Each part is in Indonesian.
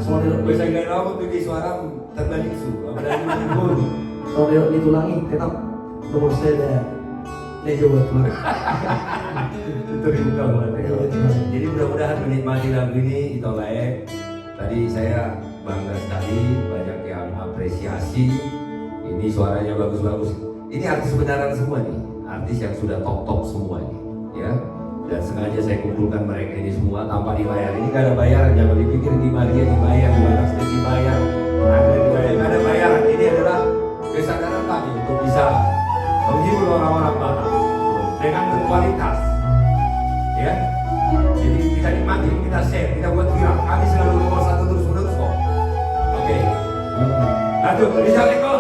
Soalnya Bisa gak apa pergi suara terbalik isu. Apalagi pun. soalnya ditulangi tetap nomor saya Lejo buat teman. Terbuka banget ya. Jadi mudah-mudahan menikmati lagu ini itu layak. Tadi saya bangga sekali, banyak yang apresiasi. Ini suaranya bagus-bagus. Ini artis beneran semua nih, artis yang sudah top semua nih, ya. Dan sengaja saya kumpulkan mereka ini semua tanpa dibayar. Ini gak ada bayaran, jangan dipikir di Maria dibayar, di mana sudah dibayar, gak ada bayaran. Ini adalah kesadaran kami untuk bisa menghibur orang-orang Batak dengan berkualitas, ya. Jadi kita nikmati, kita share, kita buat viral. Kami selalu nomor 1 terus menerus kok. Oke. Lanjut, Rizal Eko.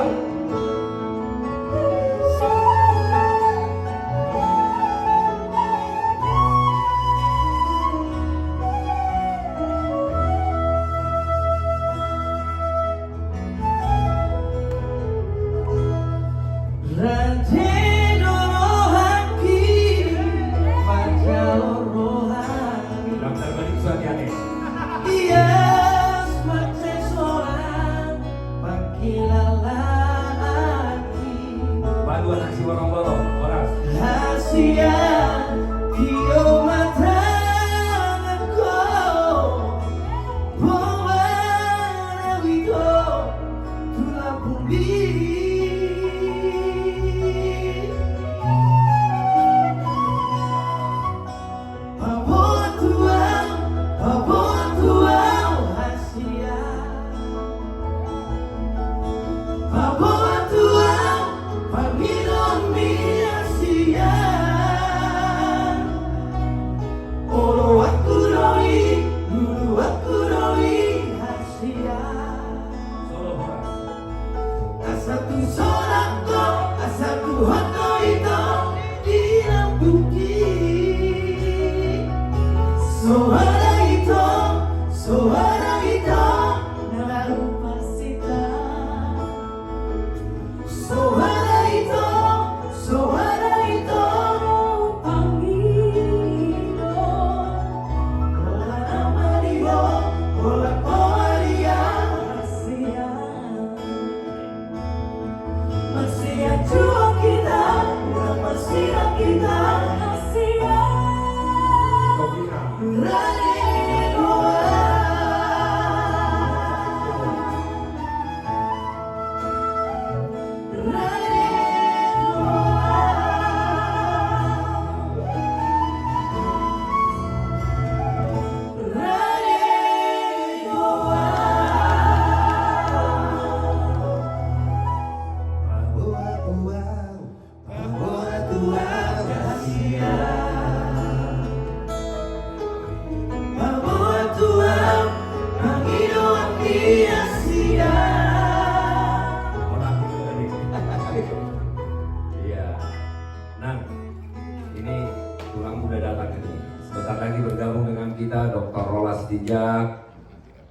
Dr. Rolas Dijak,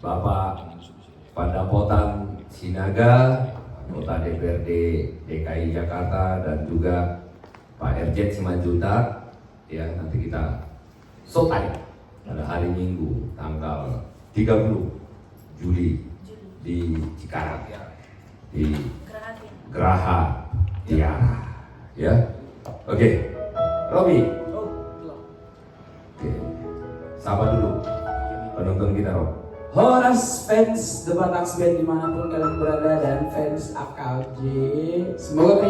Bapak Pandapotan Sinaga, Anggota DPRD DKI Jakarta, dan juga Pak Erjet Simanjuntak. Ya, nanti kita showtime pada hari Minggu tanggal 30 Juli di Cikarang, ya, di Geraha Tiara. Ya, oke, Robi. Sapa dulu penonton kita, Rob. Horas fans The Batak Band dimanapun kalian berada dan fans AKJ, semoga